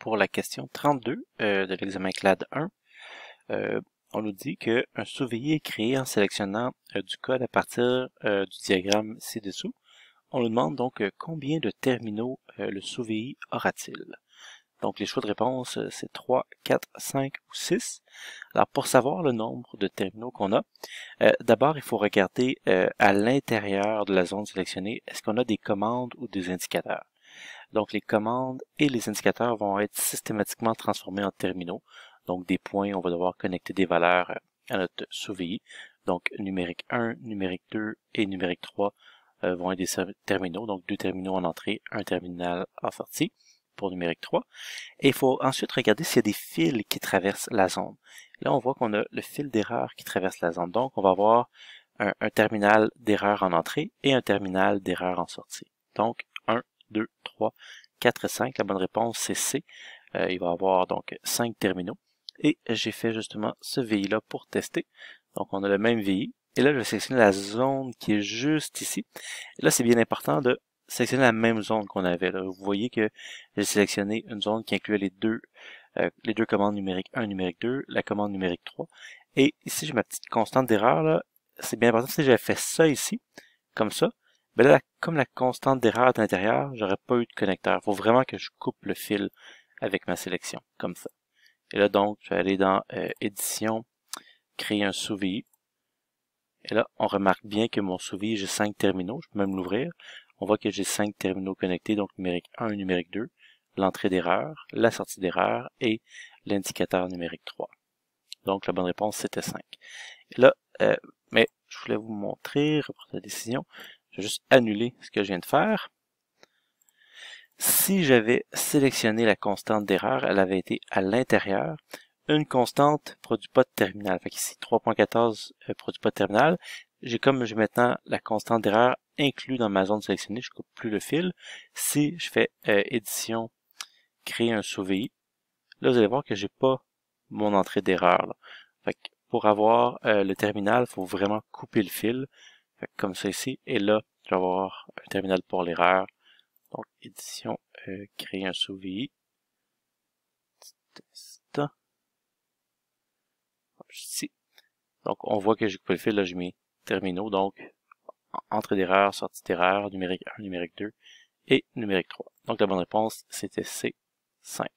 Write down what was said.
pour la question 32 de l'examen CLAD 1. On nous dit qu'un sous-VI est créé en sélectionnant du code à partir du diagramme ci-dessous. On nous demande donc combien de terminaux le sous-VI aura-t-il. Donc les choix de réponse, c'est 3, 4, 5 ou 6. Alors pour savoir le nombre de terminaux qu'on a, d'abord il faut regarder à l'intérieur de la zone sélectionnée, est-ce qu'on a des commandes ou des indicateurs. Donc les commandes et les indicateurs vont être systématiquement transformés en terminaux. Donc des points, on va devoir connecter des valeurs à notre sous-VI. Donc numérique 1, numérique 2 et numérique 3 vont être des terminaux. Donc 2 terminaux en entrée, un terminal en sortie pour numérique 3. Et il faut ensuite regarder s'il y a des fils qui traversent la zone. Là, on voit qu'on a le fil d'erreur qui traverse la zone. Donc, on va avoir un terminal d'erreur en entrée et un terminal d'erreur en sortie. Donc, 1, 2, 3, 4 et 5. La bonne réponse, c'est C. Il va y avoir donc 5 terminaux. Et j'ai fait justement ce VI-là pour tester. Donc, on a le même VI. Et là, je vais sélectionner la zone qui est juste ici. Et là, c'est bien important de sélectionner la même zone qu'on avait. Là. Vous voyez que j'ai sélectionné une zone qui incluait les deux commandes numérique 1, numérique 2, la commande numérique 3. Et ici, j'ai ma petite constante d'erreur. C'est bien important. Si j'avais fait ça ici, comme ça, ben là, comme la constante d'erreur est à l'intérieur, j'aurais pas eu de connecteur. Il faut vraiment que je coupe le fil avec ma sélection, comme ça. Et là, donc, je vais aller dans Édition, créer un sous-VI. Et là, on remarque bien que mon sous-VI, j'ai 5 terminaux. Je peux même l'ouvrir. On voit que j'ai 5 terminaux connectés, donc numérique 1, numérique 2, l'entrée d'erreur, la sortie d'erreur et l'indicateur numérique 3. Donc, la bonne réponse, c'était 5. Et là, mais je voulais vous montrer, reporter la décision. Je vais juste annuler ce que je viens de faire. Si j'avais sélectionné la constante d'erreur, elle avait été à l'intérieur. Une constante produit pas de terminal. Fait qu'ici, 3.14 produit pas de terminal. J'ai maintenant la constante d'erreur inclue dans ma zone sélectionnée. Je coupe plus le fil. Si je fais édition, créer un sous-VI, là, vous allez voir que j'ai pas mon entrée d'erreur. Fait que pour avoir le terminal, il faut vraiment couper le fil. Fait que comme ça ici. Et là, je vais avoir un terminal pour l'erreur. Donc, édition, créer un sous-VI. Test. Ici. Donc, on voit que j'ai coupé le fil, là, j'ai mis terminaux. Donc, entrée d'erreur, sortie d'erreur, numérique 1, numérique 2 et numérique 3. Donc, la bonne réponse, c'était C, 5.